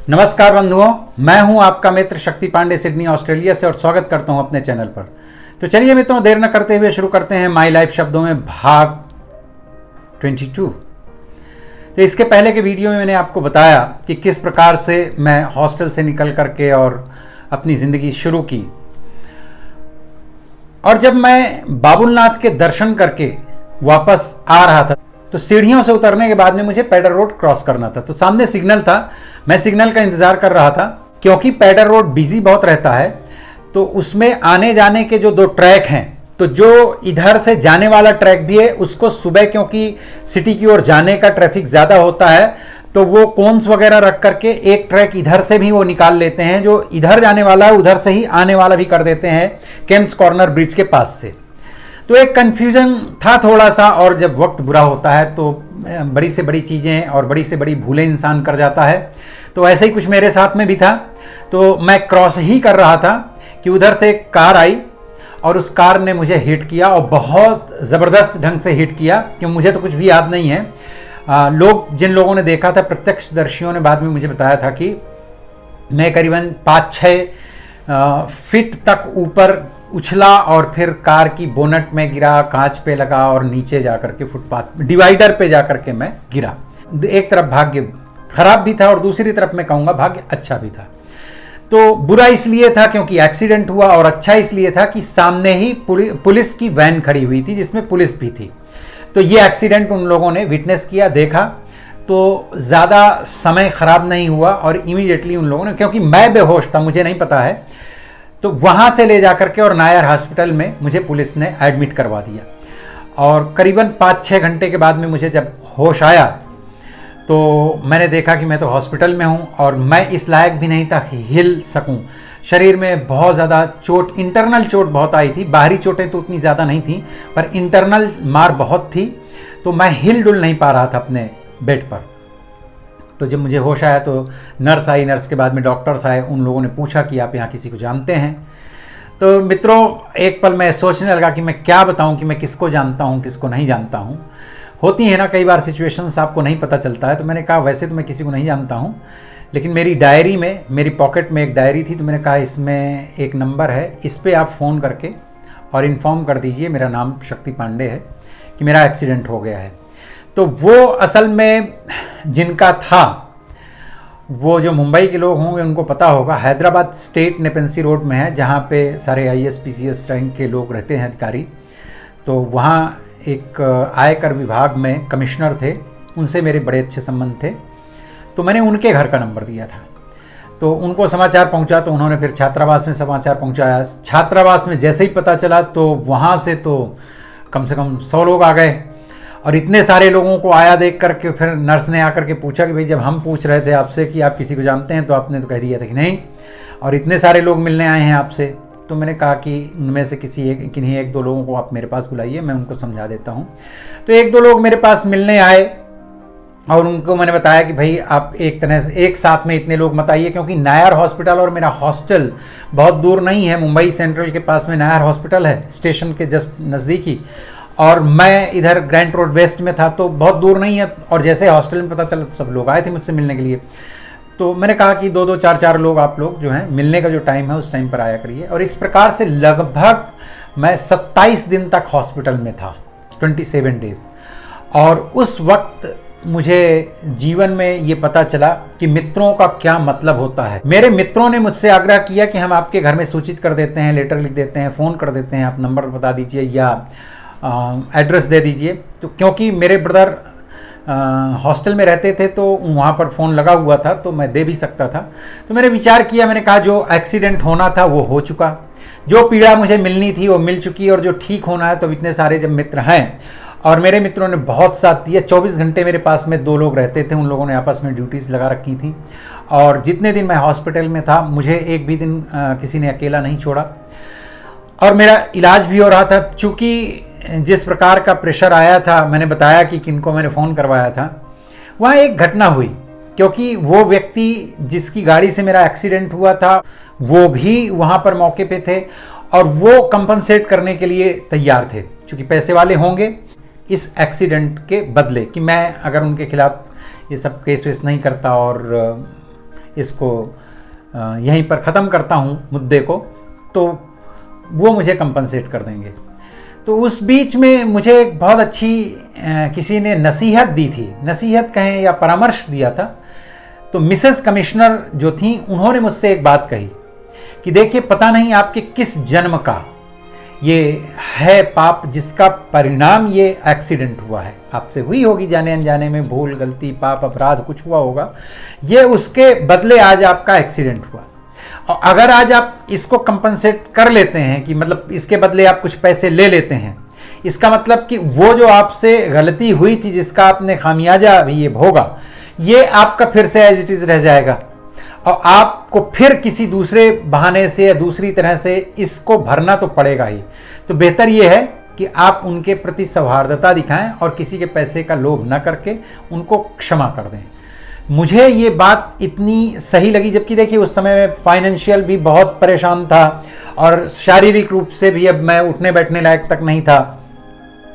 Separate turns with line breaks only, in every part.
नमस्कार बंधुओं, मैं हूं आपका मित्र शक्ति पांडे सिडनी ऑस्ट्रेलिया से और स्वागत करता हूं अपने चैनल पर। तो चलिए मित्रों, देर न करते हुए शुरू करते हैं माई लाइफ शब्दों में भाग 22। तो इसके पहले के वीडियो में मैंने आपको बताया कि किस प्रकार से मैं हॉस्टल से निकल करके और अपनी ज़िंदगी शुरू की। और जब मैं बाबुलनाथ के दर्शन करके वापस आ रहा था तो सीढ़ियों से उतरने के बाद में मुझे पैडर रोड क्रॉस करना था। तो सामने सिग्नल था, मैं सिग्नल का इंतजार कर रहा था क्योंकि पैडर रोड बिजी बहुत रहता है। तो उसमें आने जाने के जो दो ट्रैक हैं, तो जो इधर से जाने वाला ट्रैक भी है उसको सुबह क्योंकि सिटी की ओर जाने का ट्रैफिक ज़्यादा होता है तो वो कोन्स वगैरह रख करके एक ट्रैक इधर से भी वो निकाल लेते हैं, जो इधर जाने वाला है उधर से ही आने वाला भी कर देते हैं केम्स कॉर्नर ब्रिज के पास से। तो एक कन्फ्यूजन था थोड़ा सा, और जब वक्त बुरा होता है तो बड़ी से बड़ी चीज़ें और बड़ी से बड़ी भूलें इंसान कर जाता है। तो ऐसे ही कुछ मेरे साथ में भी था। तो मैं क्रॉस ही कर रहा था कि उधर से एक कार आई और उस कार ने मुझे हिट किया, और बहुत ज़बरदस्त ढंग से हिट किया कि मुझे तो कुछ भी याद नहीं है। जिन लोगों ने देखा था, प्रत्यक्षदर्शियों ने बाद में मुझे बताया था कि मैं करीबन 5-6 फीट तक ऊपर उछला और फिर कार की बोनट में गिरा, कांच पे लगा और नीचे जाकर के फुटपाथ डिवाइडर पे जाकर के मैं गिरा। एक तरफ भाग्य खराब भी था और दूसरी तरफ मैं कहूँगा भाग्य अच्छा भी था। तो बुरा इसलिए था क्योंकि एक्सीडेंट हुआ, और अच्छा इसलिए था कि सामने ही पुलिस की वैन खड़ी हुई थी जिसमें पुलिस भी थी। तो ये एक्सीडेंट उन लोगों ने विटनेस किया, देखा। तो ज़्यादा समय ख़राब नहीं हुआ और इमीडिएटली उन लोगों ने, क्योंकि मैं बेहोश था, मुझे नहीं पता है, तो वहाँ से ले जाकर के और नायर हॉस्पिटल में मुझे पुलिस ने एडमिट करवा दिया। और करीबन 5-6 घंटे के बाद में मुझे जब होश आया तो मैंने देखा कि मैं तो हॉस्पिटल में हूँ और मैं इस लायक भी नहीं था कि हिल सकूँ। शरीर में बहुत ज़्यादा चोट, इंटरनल चोट बहुत आई थी। बाहरी चोटें तो उतनी ज़्यादा नहीं थी, पर इंटरनल मार बहुत थी। तो मैं हिल डुल नहीं पा रहा था अपने बेड पर। तो जब मुझे होश आया तो नर्स आई, नर्स के बाद में डॉक्टर्स आए। उन लोगों ने पूछा कि आप यहाँ किसी को जानते हैं? तो मित्रों, एक पल मैं सोचने लगा कि मैं क्या बताऊं कि मैं किसको जानता हूं, किसको नहीं जानता हूं। होती है ना कई बार सिचुएशंस, आपको नहीं पता चलता है। तो मैंने कहा वैसे तो मैं किसी को नहीं जानता हूं, लेकिन मेरी डायरी में, मेरी पॉकेट में एक डायरी थी। तो मैंने कहा इसमें एक नंबर है, इस पर आप फ़ोन करके और इन्फॉर्म कर दीजिए, मेरा नाम शक्ति पांडे है, कि मेरा एक्सीडेंट हो गया है। तो वो असल में जिनका था, वो जो मुंबई के लोग होंगे उनको पता होगा, हैदराबाद स्टेट नेपेंसी रोड में है, जहाँ पे सारे IAS PCS रैंक के लोग रहते हैं, अधिकारी। तो वहाँ एक आयकर विभाग में कमिश्नर थे, उनसे मेरे बड़े अच्छे संबंध थे। तो मैंने उनके घर का नंबर दिया था। तो उनको समाचार पहुँचा, तो उन्होंने फिर छात्रावास में समाचार पहुँचाया। छात्रावास में जैसे ही पता चला तो वहाँ से तो कम से कम 100 लोग आ गए। और इतने सारे लोगों को आया देख करके फिर नर्स ने आकर के पूछा कि भाई, जब हम पूछ रहे थे आपसे कि आप किसी को जानते हैं तो आपने तो कह दिया था कि नहीं, और इतने सारे लोग मिलने आए हैं आपसे। तो मैंने कहा कि उनमें से किन्हीं 1-2 लोगों को आप मेरे पास बुलाइए, मैं उनको समझा देता हूँ। तो 1-2 लोग मेरे पास मिलने आए और उनको मैंने बताया कि भाई आप एक तरह से एक साथ में इतने लोग मत आइए, क्योंकि नायर हॉस्पिटल और मेरा हॉस्टल बहुत दूर नहीं है। मुंबई सेंट्रल के पास में नायर हॉस्पिटल है, स्टेशन के जस्ट नज़दीकी, और मैं इधर ग्रैंड रोड वेस्ट में था, तो बहुत दूर नहीं है। और जैसे हॉस्टल में पता चला तो सब लोग आए थे मुझसे मिलने के लिए। तो मैंने कहा कि 2-2, 4-4 लोग आप लोग जो हैं, मिलने का जो टाइम है उस टाइम पर आया करिए। और इस प्रकार से लगभग मैं 27 दिन तक हॉस्पिटल में था, 27 डेज। और उस वक्त मुझे जीवन में ये पता चला कि मित्रों का क्या मतलब होता है। मेरे मित्रों ने मुझसे आग्रह किया कि हम आपके घर में सूचित कर देते हैं, लेटर लिख देते हैं, फ़ोन कर देते हैं, आप नंबर बता दीजिए या एड्रेस दे दीजिए। तो क्योंकि मेरे ब्रदर हॉस्टल में रहते थे तो वहाँ पर फ़ोन लगा हुआ था, तो मैं दे भी सकता था। तो मैंने विचार किया, मैंने कहा जो एक्सीडेंट होना था वो हो चुका, जो पीड़ा मुझे मिलनी थी वो मिल चुकी, और जो ठीक होना है, तो इतने सारे जब मित्र हैं, और मेरे मित्रों ने बहुत साथ दिया। 24 घंटे मेरे पास में 2 लोग रहते थे, उन लोगों ने आपस में ड्यूटीज़ लगा रखी थी। और जितने दिन मैं हॉस्पिटल में था, मुझे एक भी दिन किसी ने अकेला नहीं छोड़ा, और मेरा इलाज भी हो रहा था। चूँकि जिस प्रकार का प्रेशर आया था, मैंने बताया कि किनको मैंने फ़ोन करवाया था, वहाँ एक घटना हुई। क्योंकि वो व्यक्ति जिसकी गाड़ी से मेरा एक्सीडेंट हुआ था, वो भी वहाँ पर मौके पे थे, और वो कंपनसेट करने के लिए तैयार थे, क्योंकि पैसे वाले होंगे इस एक्सीडेंट के बदले, कि मैं अगर उनके खिलाफ ये सब केस वेस नहीं करता और इसको यहीं पर ख़त्म करता हूँ मुद्दे को, तो वो मुझे कंपनसेट कर देंगे। तो उस बीच में मुझे एक बहुत अच्छी किसी ने नसीहत दी थी, नसीहत कहें या परामर्श दिया था। तो मिसेस कमिश्नर जो थी उन्होंने मुझसे एक बात कही कि देखिए, पता नहीं आपके किस जन्म का ये है पाप जिसका परिणाम ये एक्सीडेंट हुआ है। आपसे हुई होगी जाने अनजाने में भूल, गलती, पाप, अपराध कुछ हुआ होगा, ये उसके बदले आज आपका एक्सीडेंट हुआ। और अगर आज आप इसको कंपनसेट कर लेते हैं कि मतलब इसके बदले आप कुछ पैसे ले लेते हैं, इसका मतलब कि वो जो आपसे गलती हुई थी जिसका आपने खामियाजा अभी ये भोगा, ये आपका फिर से एज इट इज रह जाएगा और आपको फिर किसी दूसरे बहाने से या दूसरी तरह से इसको भरना तो पड़ेगा ही। तो बेहतर ये है कि आप उनके प्रति सौहार्दता दिखाएं और किसी के पैसे का लोभ न करके उनको क्षमा कर दें। मुझे ये बात इतनी सही लगी, जबकि देखिए उस समय में फाइनेंशियल भी बहुत परेशान था और शारीरिक रूप से भी अब मैं उठने बैठने लायक तक नहीं था,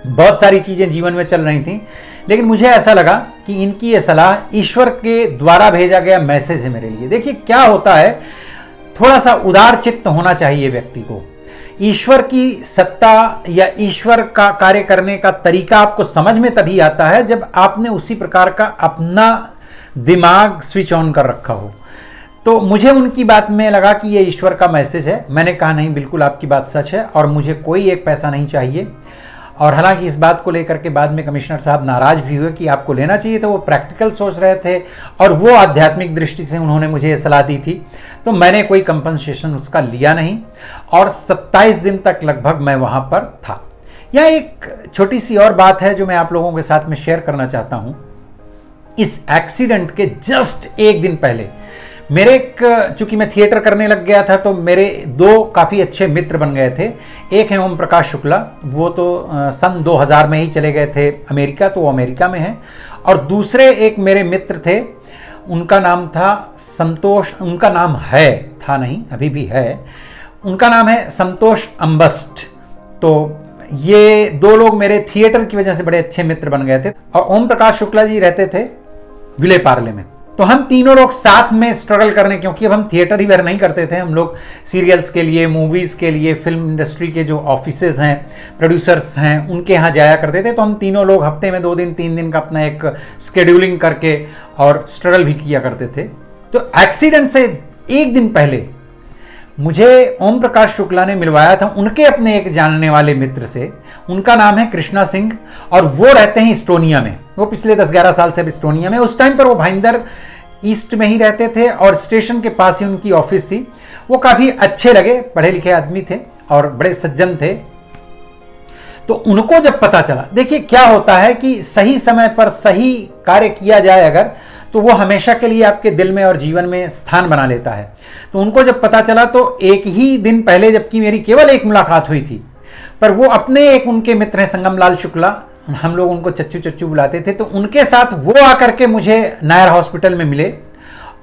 बहुत सारी चीज़ें जीवन में चल रही थी। लेकिन मुझे ऐसा लगा कि इनकी ये सलाह ईश्वर के द्वारा भेजा गया मैसेज है मेरे लिए। देखिए क्या होता है, थोड़ा सा उदार चित्त होना चाहिए व्यक्ति को। ईश्वर की सत्ता या ईश्वर का कार्य करने का तरीका आपको समझ में तभी आता है जब आपने उसी प्रकार का अपना दिमाग स्विच ऑन कर रखा हो। तो मुझे उनकी बात में लगा कि ये ईश्वर का मैसेज है। मैंने कहा नहीं, बिल्कुल आपकी बात सच है और मुझे कोई एक पैसा नहीं चाहिए। और हालांकि इस बात को लेकर के बाद में कमिश्नर साहब नाराज भी हुए कि आपको लेना चाहिए, तो वो प्रैक्टिकल सोच रहे थे और वो आध्यात्मिक दृष्टि से उन्होंने मुझे सलाह दी थी। तो मैंने कोई कंपनसेशन उसका लिया नहीं और 27 दिन तक लगभग मैं वहाँ पर था। यह एक छोटी सी और बात है जो मैं आप लोगों के साथ में शेयर करना चाहता हूँ। इस एक्सीडेंट के जस्ट एक दिन पहले मेरे चूंकि मैं थिएटर करने लग गया था, तो मेरे दो काफ़ी अच्छे मित्र बन गए थे। एक है ओम प्रकाश शुक्ला, वो तो सन 2000 में ही चले गए थे अमेरिका, तो वो अमेरिका में हैं। और दूसरे एक मेरे मित्र थे, उनका नाम था संतोष, उनका नाम है, था नहीं अभी भी है, उनका नाम है संतोष अंबस्ट। तो ये दो लोग मेरे थिएटर की वजह से बड़े अच्छे मित्र बन गए थे। और ओम प्रकाश शुक्ला जी रहते थे विले पार्ले में। तो हम तीनों लोग साथ में स्ट्रगल करने, क्योंकि अब हम थिएटर ही भर नहीं करते थे, हम लोग सीरियल्स के लिए, मूवीज़ के लिए, फिल्म इंडस्ट्री के जो ऑफिसेज हैं, प्रोड्यूसर्स हैं, उनके यहाँ जाया करते थे। तो हम तीनों लोग हफ्ते में 2 दिन 3 दिन का अपना एक स्केड्यूलिंग करके और स्ट्रगल भी किया करते थे। तो एक्सीडेंट से एक दिन पहले मुझे ओम प्रकाश शुक्ला ने मिलवाया था उनके अपने एक जानने वाले मित्र से। उनका नाम है कृष्णा सिंह और वो रहते हैं इस्टोनिया में। वो पिछले 10-11 साल से अब इस्टोनिया में, उस टाइम पर वो भाईंदर ईस्ट में ही रहते थे और स्टेशन के पास ही उनकी ऑफिस थी। वो काफ़ी अच्छे लगे, पढ़े लिखे आदमी थे और बड़े सज्जन थे। तो उनको जब पता चला, देखिए क्या होता है कि सही समय पर सही कार्य किया जाए अगर, तो वो हमेशा के लिए आपके दिल में और जीवन में स्थान बना लेता है। तो उनको जब पता चला, तो एक ही दिन पहले, जबकि मेरी केवल एक मुलाकात हुई थी, पर वो अपने एक उनके मित्र हैं संगम लाल शुक्ला, हम लोग उनको चच्चू चच्चू बुलाते थे, तो उनके साथ वो आकर के मुझे नायर हॉस्पिटल में मिले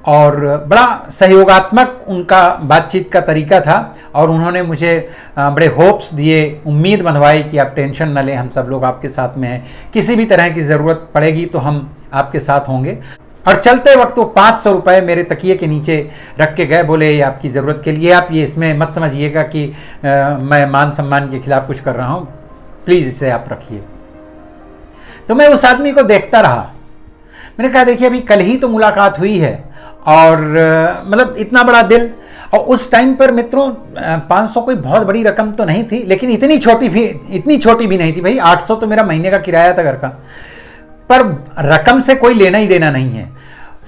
और बड़ा सहयोगात्मक उनका बातचीत का तरीका था। और उन्होंने मुझे बड़े होप्स दिए, उम्मीद बंधवाई कि आप टेंशन न लें, हम सब लोग आपके साथ में हैं, किसी भी तरह की ज़रूरत पड़ेगी तो हम आपके साथ होंगे। और चलते वक्त वो 500 रुपये मेरे तकिए के नीचे रख के गए, बोले ये आपकी ज़रूरत के लिए, आप ये इसमें मत समझिएगा कि मैं मान सम्मान के खिलाफ कुछ कर रहा हूँ, प्लीज़ इसे आप रखिए। तो मैं उस आदमी को देखता रहा। मैंने कहा देखिए अभी कल ही तो मुलाकात हुई है और मतलब इतना बड़ा दिल। और उस टाइम पर मित्रों 500 कोई बहुत बड़ी रकम तो नहीं थी, लेकिन इतनी छोटी भी नहीं थी भाई। 800 तो मेरा महीने का किराया था घर का, पर रकम से कोई लेना ही देना नहीं है।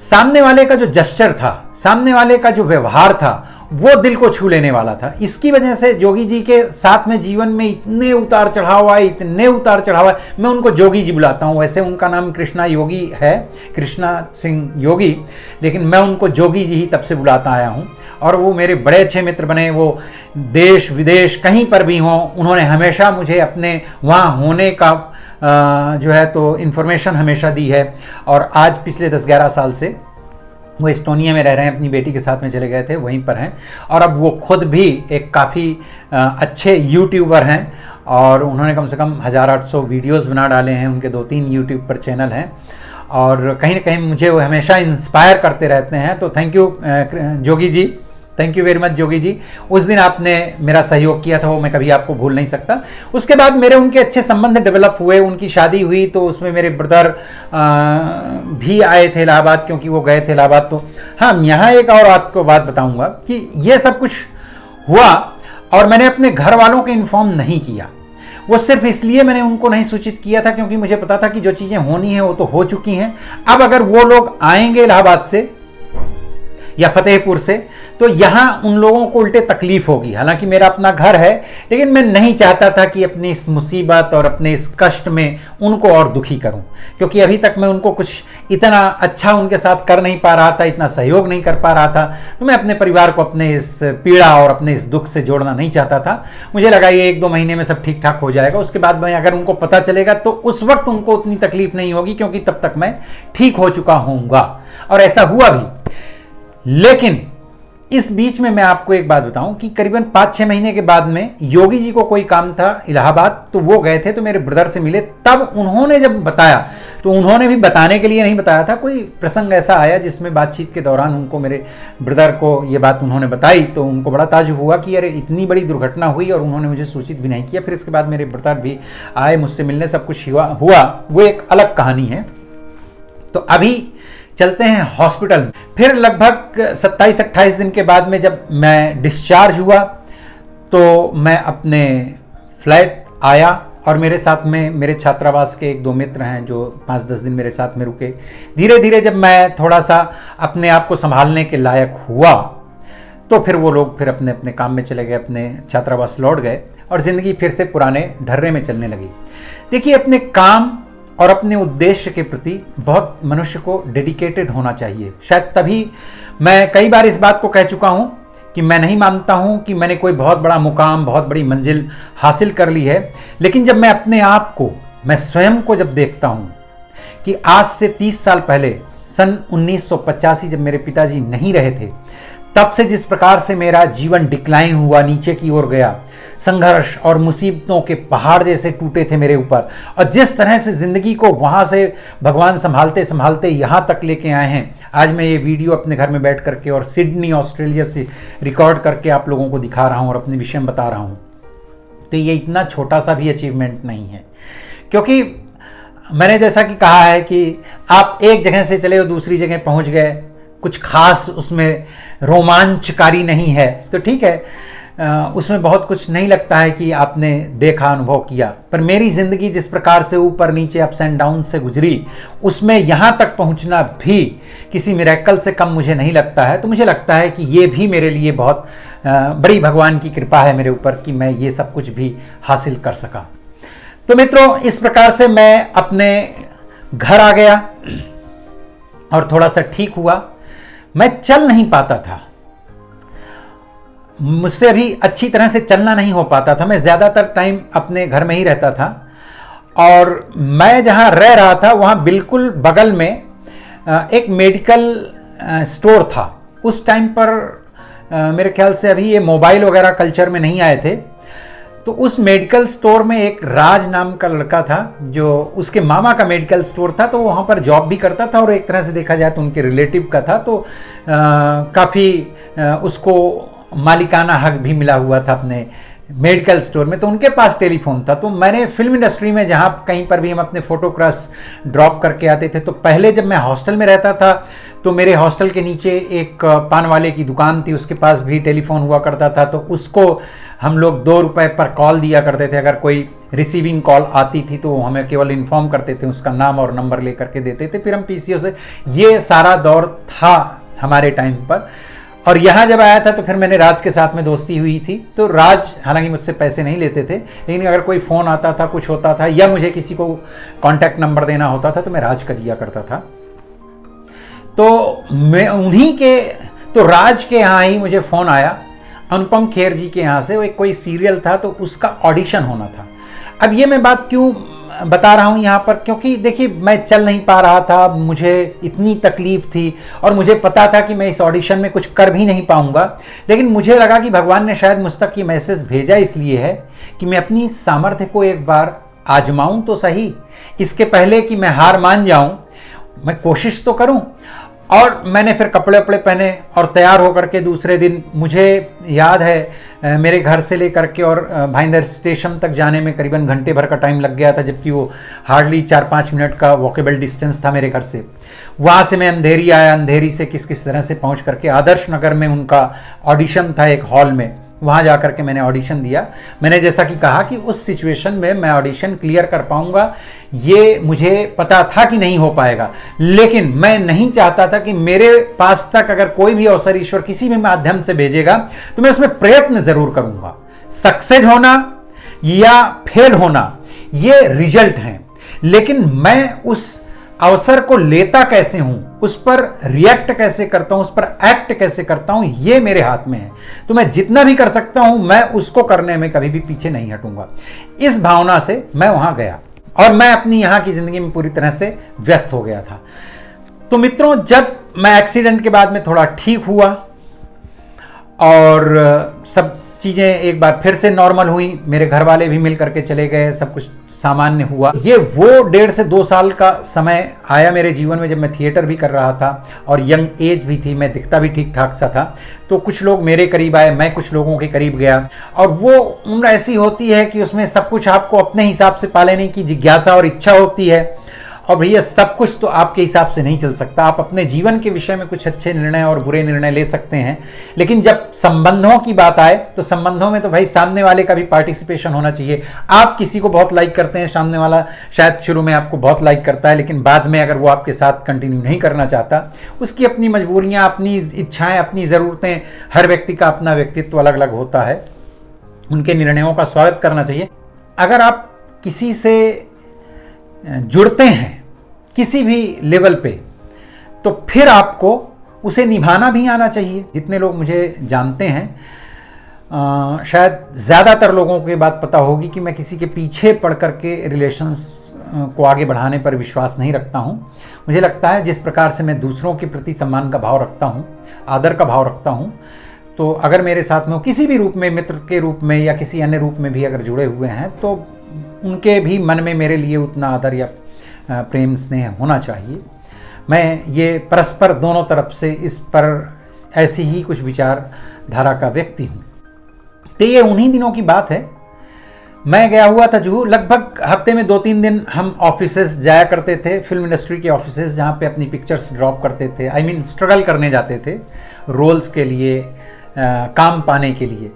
सामने वाले का जो जेस्चर था, सामने वाले का जो व्यवहार था, वो दिल को छू लेने वाला था। इसकी वजह से जोगी जी के साथ में जीवन में इतने उतार चढ़ाव आए, इतने उतार चढ़ाव आए, मैं उनको जोगी जी बुलाता हूँ। वैसे उनका नाम कृष्णा योगी है, कृष्णा सिंह योगी, लेकिन मैं उनको जोगी जी ही तब से बुलाता आया हूँ। और वो मेरे बड़े अच्छे मित्र बने। वो देश विदेश कहीं पर भी हों, उन्होंने हमेशा मुझे अपने वहाँ होने का जो है तो इन्फॉर्मेशन हमेशा दी है। और आज पिछले 10-11 साल से वो एस्टोनिया में रह रहे हैं, अपनी बेटी के साथ में चले गए थे, वहीं पर हैं। और अब वो खुद भी एक काफ़ी अच्छे यूट्यूबर हैं और उन्होंने कम से कम 1800 वीडियोस बना डाले हैं। उनके 2-3 यूट्यूब पर चैनल हैं और कहीं ना कहीं मुझे वो हमेशा इंस्पायर करते रहते हैं। तो thank you Jogi ji, thank you very much Jogi ji. उस दिन आपने मेरा सहयोग किया था, वो मैं कभी आपको भूल नहीं सकता। उसके बाद मेरे उनके अच्छे संबंध डेवलप हुए, उनकी शादी हुई तो उसमें मेरे ब्रदर भी आए थे इलाहाबाद, क्योंकि वो गए थे इलाहाबाद। तो हाँ, यहाँ एक और आपको बात बताऊंगा कि ये सब कुछ हुआ और मैंने अपने घर वालों को इन्फॉर्म नहीं किया। वो सिर्फ इसलिए मैंने उनको नहीं सूचित किया था क्योंकि मुझे पता था कि जो चीज़ें होनी है वो तो हो चुकी हैं। अब अगर वो लोग आएंगे इलाहाबाद से या फतेहपुर से तो यहाँ उन लोगों को उल्टे तकलीफ होगी। हालांकि मेरा अपना घर है, लेकिन मैं नहीं चाहता था कि अपनी इस मुसीबत और अपने इस कष्ट में उनको और दुखी करूं, क्योंकि अभी तक मैं उनको कुछ इतना अच्छा उनके साथ कर नहीं पा रहा था, इतना सहयोग नहीं कर पा रहा था। तो मैं अपने परिवार को अपने इस पीड़ा और अपने इस दुख से जोड़ना नहीं चाहता था। मुझे लगा ये 1-2 महीने में सब ठीक ठाक हो जाएगा, उसके बाद मैं अगर उनको पता चलेगा तो उस वक्त उनको उतनी तकलीफ नहीं होगी, क्योंकि तब तक मैं ठीक हो चुका होऊंगा। और ऐसा हुआ भी। लेकिन इस बीच में मैं आपको एक बात बताऊं कि करीबन 5-6 महीने के बाद में योगी जी को कोई काम था इलाहाबाद, तो वो गए थे, तो मेरे ब्रदर से मिले। तब उन्होंने जब बताया तो उन्होंने भी बताने के लिए नहीं बताया था, कोई प्रसंग ऐसा आया जिसमें बातचीत के दौरान उनको, मेरे ब्रदर को ये बात उन्होंने बताई, तो उनको बड़ा ताज्जुब हुआ कि अरे इतनी बड़ी दुर्घटना हुई और उन्होंने मुझे सूचित भी नहीं किया। फिर इसके बाद मेरे ब्रदर भी आए मुझसे मिलने, सब कुछ हुआ। वो एक अलग कहानी है। तो अभी चलते हैं हॉस्पिटल में। फिर लगभग 27-28 दिन के बाद में जब मैं डिस्चार्ज हुआ तो मैं अपने फ्लैट आया और मेरे साथ में मेरे छात्रावास के 1-2 मित्र हैं जो 5-10 दिन मेरे साथ में रुके। धीरे धीरे जब मैं थोड़ा सा अपने आप को संभालने के लायक हुआ तो फिर वो लोग फिर अपने अपने काम में चले गए, अपने छात्रावास लौट गए और ज़िंदगी फिर से पुराने ढर्रे में चलने लगी। देखिए, अपने काम और अपने उद्देश्य के प्रति बहुत मनुष्य को डेडिकेटेड होना चाहिए। शायद तभी मैं कई बार इस बात को कह चुका हूं कि मैं नहीं मानता हूं कि मैंने कोई बहुत बड़ा मुकाम, बहुत बड़ी मंजिल हासिल कर ली है। लेकिन जब मैं अपने आप को, मैं स्वयं को जब देखता हूं कि आज से 30 साल पहले सन 1985 जब मेरे पिताजी नहीं रहे थे, तब से जिस प्रकार से मेरा जीवन डिक्लाइन हुआ, नीचे की ओर गया, संघर्ष और मुसीबतों के पहाड़ जैसे टूटे थे मेरे ऊपर, और जिस तरह से जिंदगी को वहां से भगवान संभालते संभालते यहां तक लेके आए हैं। आज मैं ये वीडियो अपने घर में बैठ करके और सिडनी ऑस्ट्रेलिया से रिकॉर्ड करके आप लोगों को दिखा रहा हूं और अपने विषय में बता रहा हूं। तो ये इतना छोटा सा भी अचीवमेंट नहीं है, क्योंकि मैंने जैसा कि कहा है कि आप एक जगह से चले और दूसरी जगह पहुंच गए, कुछ खास उसमें रोमांचकारी नहीं है तो ठीक है, उसमें बहुत कुछ नहीं लगता है कि आपने देखा, अनुभव किया। पर मेरी ज़िंदगी जिस प्रकार से ऊपर नीचे, अप्स एंड डाउन से गुजरी, उसमें यहाँ तक पहुँचना भी किसी मिरेकल से कम मुझे नहीं लगता है। तो मुझे लगता है कि ये भी मेरे लिए बहुत बड़ी भगवान की कृपा है मेरे ऊपर कि मैं ये सब कुछ भी हासिल कर सका। तो मित्रों, इस प्रकार से मैं अपने घर आ गया और थोड़ा सा ठीक हुआ। मैं चल नहीं पाता था, मुझसे अभी अच्छी तरह से चलना नहीं हो पाता था। मैं ज़्यादातर टाइम अपने घर में ही रहता था और मैं जहाँ रह रहा था वहाँ बिल्कुल बगल में एक मेडिकल स्टोर था। उस टाइम पर मेरे ख्याल से अभी ये मोबाइल वगैरह कल्चर में नहीं आए थे। तो उस मेडिकल स्टोर में एक राज नाम का लड़का था, जो उसके मामा का मेडिकल स्टोर था, तो वहाँ पर जॉब भी करता था और एक तरह से देखा जाए तो उनके रिलेटिव का था। तो काफ़ी उसको मालिकाना हक भी मिला हुआ था अपने मेडिकल स्टोर में। तो उनके पास टेलीफोन था। तो मैंने फिल्म इंडस्ट्री में जहाँ कहीं पर भी हम अपने फोटोग्राफ्स ड्रॉप करके आते थे, तो पहले जब मैं हॉस्टल में रहता था तो मेरे हॉस्टल के नीचे एक पान वाले की दुकान थी, उसके पास भी टेलीफोन हुआ करता था। तो उसको हम लोग 2 रुपए पर कॉल दिया करते थे। अगर कोई रिसीविंग कॉल आती थी तो हमें केवल इन्फॉर्म करते थे, उसका नाम और नंबर ले करके देते थे, फिर हम पीसीओ से। ये सारा दौर था हमारे टाइम पर। और यहाँ जब आया था तो फिर मैंने राज के साथ में दोस्ती हुई थी। तो राज हालांकि मुझसे पैसे नहीं लेते थे, लेकिन अगर कोई फ़ोन आता था, कुछ होता था, या मुझे किसी को कॉन्टैक्ट नंबर देना होता था तो मैं राज का दिया करता था। तो मैं उन्हीं के, तो राज के यहाँ ही मुझे फ़ोन आया, अनुपम खेर जी के यहाँ से। वो एक कोई सीरियल था तो उसका ऑडिशन होना था। अब ये मैं बात क्यों बता रहा हूँ यहाँ पर, क्योंकि देखिए मैं चल नहीं पा रहा था, मुझे इतनी तकलीफ थी और मुझे पता था कि मैं इस ऑडिशन में कुछ कर भी नहीं पाऊंगा। लेकिन मुझे लगा कि भगवान ने शायद मुझ तक ये मैसेज भेजा इसलिए है कि मैं अपनी सामर्थ्य को एक बार आजमाऊं तो सही, इसके पहले कि मैं हार मान जाऊं। मैं कोशिश तो करूं। और मैंने फिर कपड़े वपड़े पहने और तैयार होकर के दूसरे दिन, मुझे याद है मेरे घर से लेकर के और भाईंदर स्टेशन तक जाने में करीबन घंटे भर का टाइम लग गया था, जबकि वो हार्डली 4-5 मिनट का वॉकेबल डिस्टेंस था मेरे घर से। वहाँ से मैं अंधेरी आया, अंधेरी से किस किस तरह से पहुँच करके आदर्श नगर में उनका ऑडिशन था एक हॉल में, वहाँ जा करके मैंने ऑडिशन दिया। मैंने जैसा कि कहा कि उस सिचुएशन में मैं ऑडिशन क्लियर कर पाऊंगा ये मुझे पता था कि नहीं हो पाएगा, लेकिन मैं नहीं चाहता था कि मेरे पास तक अगर कोई भी अवसर ईश्वर किसी भी माध्यम से भेजेगा तो मैं उसमें प्रयत्न जरूर करूंगा। सक्सेस होना या फेल होना ये रिजल्ट हैं, लेकिन मैं उस अवसर को लेता कैसे हूं, उस पर रिएक्ट कैसे करता हूं, उस पर एक्ट कैसे करता हूं, ये मेरे हाथ में है। तो मैं जितना भी कर सकता हूं मैं उसको करने में कभी भी पीछे नहीं हटूंगा। इस भावना से मैं वहां गया और मैं अपनी यहां की जिंदगी में पूरी तरह से व्यस्त हो गया था। तो मित्रों, जब मैं एक्सीडेंट के बाद में थोड़ा ठीक हुआ और सब चीजें एक बार फिर से नॉर्मल हुई, मेरे घर वाले भी मिल करके चले गए, सब कुछ सामान्य हुआ। ये वो 1.5 से 2 साल का समय आया मेरे जीवन में जब मैं थिएटर भी कर रहा था और यंग एज भी थी, मैं दिखता भी ठीक ठाक सा था। तो कुछ लोग मेरे करीब आए, मैं कुछ लोगों के करीब गया, और वो उम्र ऐसी होती है कि उसमें सब कुछ आपको अपने हिसाब से पा लेने की जिज्ञासा और इच्छा होती है। और भैया सब कुछ तो आपके हिसाब से नहीं चल सकता। आप अपने जीवन के विषय में कुछ अच्छे निर्णय और बुरे निर्णय ले सकते हैं, लेकिन जब संबंधों की बात आए तो संबंधों में तो भाई सामने वाले का भी पार्टिसिपेशन होना चाहिए। आप किसी को बहुत लाइक करते हैं, सामने वाला शायद शुरू में आपको बहुत लाइक करता है, लेकिन बाद में अगर वो आपके साथ कंटिन्यू नहीं करना चाहता, उसकी अपनी मजबूरियां, अपनी इच्छाएं, अपनी ज़रूरतें, हर व्यक्ति का अपना व्यक्तित्व अलग अलग होता है, उनके निर्णयों का स्वागत करना चाहिए। अगर आप किसी से जुड़ते हैं किसी भी लेवल पे, तो फिर आपको उसे निभाना भी आना चाहिए। जितने लोग मुझे जानते हैं, शायद ज़्यादातर लोगों को ये बात पता होगी कि मैं किसी के पीछे पड़ करके रिलेशंस को आगे बढ़ाने पर विश्वास नहीं रखता हूँ। मुझे लगता है जिस प्रकार से मैं दूसरों के प्रति सम्मान का भाव रखता हूँ, आदर का भाव रखता हूँ, तो अगर मेरे साथ में वो किसी भी रूप में, मित्र के रूप में या किसी अन्य रूप में भी अगर जुड़े हुए हैं, तो उनके भी मन में मेरे लिए उतना आदर या प्रेम स्नेह होना चाहिए। मैं ये परस्पर दोनों तरफ से इस पर ऐसी ही कुछ विचारधारा का व्यक्ति हूँ। तो ये उन्हीं दिनों की बात है। मैं गया हुआ था जुहू, लगभग हफ्ते में 2-3 दिन हम ऑफिसेस जाया करते थे, फिल्म इंडस्ट्री के ऑफिसेस, जहाँ पे अपनी पिक्चर्स ड्रॉप करते थे। आई मीन स्ट्रगल करने जाते थे रोल्स के लिए, काम पाने के लिए।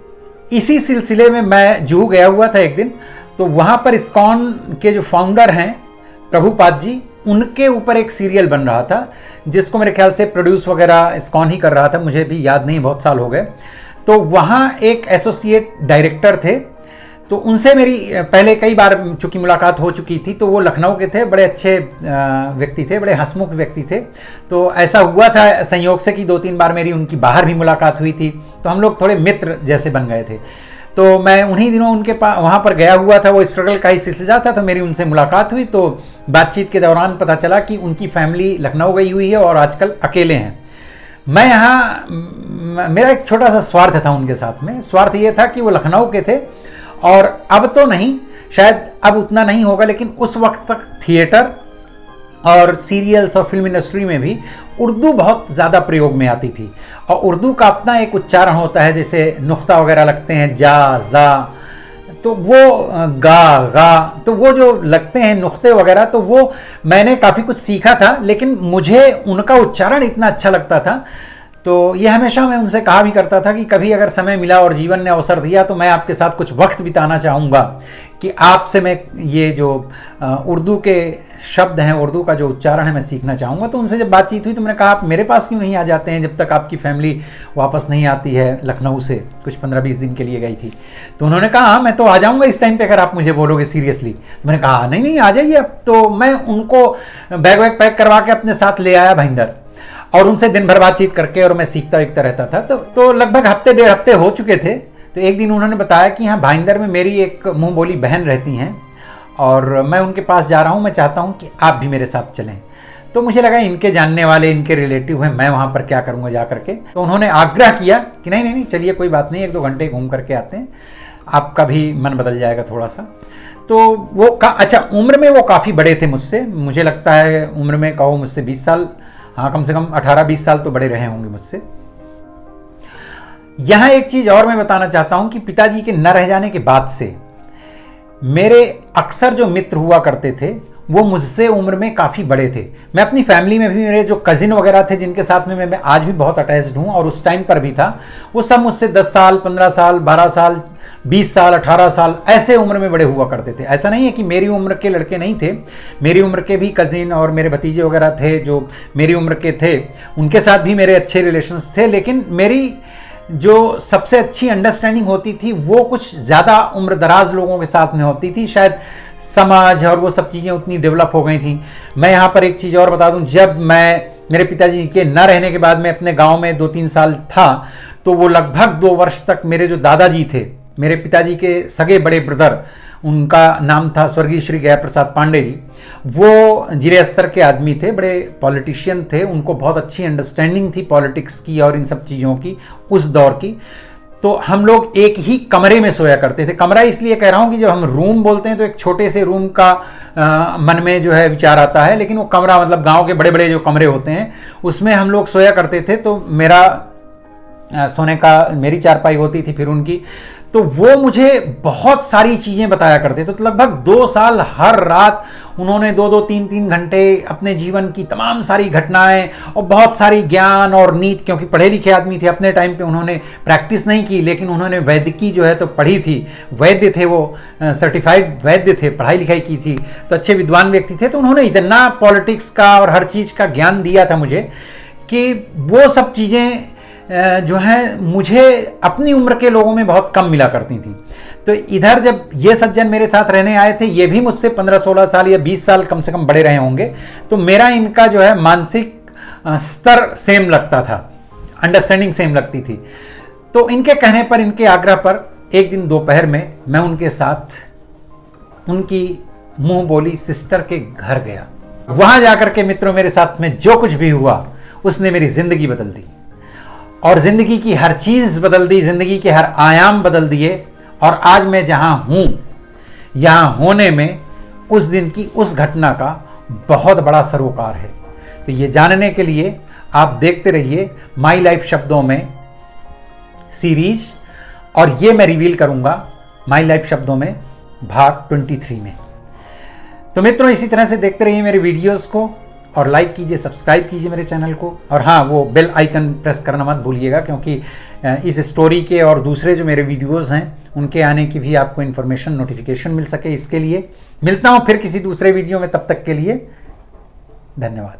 इसी सिलसिले में मैं जुहू गया हुआ था एक दिन। तो वहाँ पर इस्कॉन के जो फाउंडर हैं प्रभुपाद जी, उनके ऊपर एक सीरियल बन रहा था, जिसको मेरे ख्याल से प्रोड्यूस वगैरह इस्कॉन ही कर रहा था, मुझे भी याद नहीं, बहुत साल हो गए। तो वहाँ एक एसोसिएट डायरेक्टर थे, तो उनसे मेरी पहले कई बार चूंकि मुलाकात हो चुकी थी। तो वो लखनऊ के थे, बड़े अच्छे व्यक्ति थे, बड़े हंसमुख व्यक्ति थे। तो ऐसा हुआ था संयोग से कि 2-3 बार मेरी उनकी बाहर भी मुलाकात हुई थी, तो हम लोग थोड़े मित्र जैसे बन गए थे। तो मैं उन्हीं दिनों उनके पास वहाँ पर गया हुआ था, वो स्ट्रगल का ही सिलसिला था। तो मेरी उनसे मुलाकात हुई, तो बातचीत के दौरान पता चला कि उनकी फैमिली लखनऊ गई हुई है और आजकल अकेले हैं। मैं यहाँ, मेरा एक छोटा सा स्वार्थ था उनके साथ में। स्वार्थ ये था कि वो लखनऊ के थे, और अब तो नहीं, शायद अब उतना नहीं होगा, लेकिन उस वक्त तक थिएटर और सीरियल्स और फिल्म इंडस्ट्री में भी उर्दू बहुत ज़्यादा प्रयोग में आती थी। और उर्दू का अपना एक उच्चारण होता है, जैसे नुक्ता वगैरह लगते हैं, जा, जा, तो वो गा, तो वो जो लगते हैं नुक्ते वगैरह, तो वो मैंने काफ़ी कुछ सीखा था, लेकिन मुझे उनका उच्चारण इतना अच्छा लगता था। तो ये हमेशा मैं उनसे कहा भी करता था कि कभी अगर समय मिला और जीवन ने अवसर दिया तो मैं आपके साथ कुछ वक्त बिताना चाहूँगा, कि आपसे मैं ये जो उर्दू के शब्द हैं, उर्दू का जो उच्चारण है, मैं सीखना चाहूँगा। तो उनसे जब बातचीत हुई तो मैंने कहा आप मेरे पास क्यों नहीं आ जाते हैं जब तक आपकी फैमिली वापस नहीं आती है लखनऊ से, कुछ 15-20 दिन के लिए गई थी। तो उन्होंने कहा हाँ मैं तो आ जाऊँगा इस टाइम पे अगर आप मुझे बोलोगे सीरियसली। तो मैंने कहा नहीं नहीं आ जाइए अब। तो मैं उनको बैग वैग पैक करवा के अपने साथ ले आया भाईंदर, और उनसे दिन भर बातचीत करके, और मैं सीखता रहता था। तो लगभग हफ्ते 1.5 हफ्ते हो चुके थे। तो एक दिन उन्होंने बताया कि हाँ भाईंदर में मेरी एक मुँह बोली बहन रहती हैं और मैं उनके पास जा रहा हूँ, मैं चाहता हूँ कि आप भी मेरे साथ चलें। तो मुझे लगा इनके जानने वाले, इनके रिलेटिव हैं, मैं वहाँ पर क्या करूँगा जा करके। तो उन्होंने आग्रह किया कि नहीं नहीं नहीं चलिए कोई बात नहीं, 1-2 घंटे घूम करके आते हैं। आपका भी मन बदल जाएगा थोड़ा सा। तो वो अच्छा, उम्र में वो काफ़ी बड़े थे मुझसे, मुझे लगता है उम्र में कहो मुझसे 20 साल, हाँ कम से कम 18-20 साल तो बड़े रहे होंगे मुझसे। यहाँ एक चीज़ और मैं बताना चाहता हूँ कि पिताजी के न रह जाने के बाद से मेरे अक्सर जो मित्र हुआ करते थे वो मुझसे उम्र में काफ़ी बड़े थे। मैं अपनी फैमिली में भी मेरे जो कजिन वगैरह थे जिनके साथ में मैं आज भी बहुत अटैच्ड हूँ और उस टाइम पर भी था, वो सब मुझसे 10 साल, 15 साल, 12 साल, 20 साल, 18 साल ऐसे उम्र में बड़े हुआ करते थे। ऐसा नहीं है कि मेरी उम्र के लड़के नहीं थे, मेरी उम्र के भी कजिन और मेरे भतीजे वगैरह थे जो मेरी उम्र के थे, उनके साथ भी मेरे अच्छे रिलेशंस थे। लेकिन मेरी जो सबसे अच्छी अंडरस्टैंडिंग होती थी वो कुछ ज़्यादा उम्र दराज लोगों के साथ में होती थी। शायद समाज और वो सब चीज़ें उतनी डेवलप हो गई थी। मैं यहाँ पर एक चीज़ और बता दूँ, जब मैं मेरे पिताजी के न रहने के बाद मैं अपने गांव में 2-3 साल था, तो वो लगभग 2 वर्ष तक मेरे जो दादाजी थे, मेरे पिताजी के सगे बड़े ब्रदर, उनका नाम था स्वर्गीय श्री गया प्रसाद पांडे जी, वो जिले स्तर के आदमी थे, बड़े पॉलिटिशियन थे, उनको बहुत अच्छी अंडरस्टैंडिंग थी पॉलिटिक्स की और इन सब चीज़ों की उस दौर की। तो हम लोग एक ही कमरे में सोया करते थे। कमरा इसलिए कह रहा हूँ कि जब हम रूम बोलते हैं तो एक छोटे से रूम का मन में जो है विचार आता है, लेकिन वो कमरा मतलब गांव के बड़े बड़े जो कमरे होते हैं उसमें हम लोग सोया करते थे। तो मेरा सोने का, मेरी चारपाई होती थी, फिर उनकी, तो वो मुझे बहुत सारी चीज़ें बताया करते थे। तो लगभग 2 साल हर रात उन्होंने 2-2, 3-3 घंटे अपने जीवन की तमाम सारी घटनाएं और बहुत सारी ज्ञान और नीति, क्योंकि पढ़े लिखे आदमी थे, अपने टाइम पे उन्होंने प्रैक्टिस नहीं की लेकिन उन्होंने वैदिकी जो है तो पढ़ी थी, वैद्य थे वो, सर्टिफाइड वैद्य थे, पढ़ाई लिखाई की थी, तो अच्छे विद्वान व्यक्ति थे। तो उन्होंने इतना पॉलिटिक्स का और हर चीज़ का ज्ञान दिया था मुझे कि वो सब चीज़ें जो है मुझे अपनी उम्र के लोगों में बहुत कम मिला करती थी। तो इधर जब ये सज्जन मेरे साथ रहने आए थे, ये भी मुझसे 15-16 साल या 20 साल कम से कम बड़े रहे होंगे, तो मेरा इनका जो है मानसिक स्तर सेम लगता था, अंडरस्टैंडिंग सेम लगती थी। तो इनके कहने पर, इनके आग्रह पर एक दिन दोपहर में मैं उनके साथ उनकी मुंह बोली सिस्टर के घर गया। वहां जाकर के मित्रों मेरे साथ में जो कुछ भी हुआ उसने मेरी जिंदगी बदल दी और जिंदगी की हर चीज बदल दी, जिंदगी के हर आयाम बदल दिए। और आज मैं जहां हूं, यहां होने में उस दिन की उस घटना का बहुत बड़ा सरोकार है। तो ये जानने के लिए आप देखते रहिए माई लाइफ शब्दों में सीरीज, और ये मैं रिवील करूंगा माई लाइफ शब्दों में भाग 23 में। तो मित्रों इसी तरह से देखते रहिए मेरे वीडियोस को और लाइक कीजिए, सब्सक्राइब कीजिए मेरे चैनल को, और हाँ वो बेल आइकन प्रेस करना मत भूलिएगा, क्योंकि इस स्टोरी के और दूसरे जो मेरे वीडियोस हैं उनके आने की भी आपको इन्फॉर्मेशन, नोटिफिकेशन मिल सके। इसके लिए मिलता हूँ फिर किसी दूसरे वीडियो में, तब तक के लिए धन्यवाद।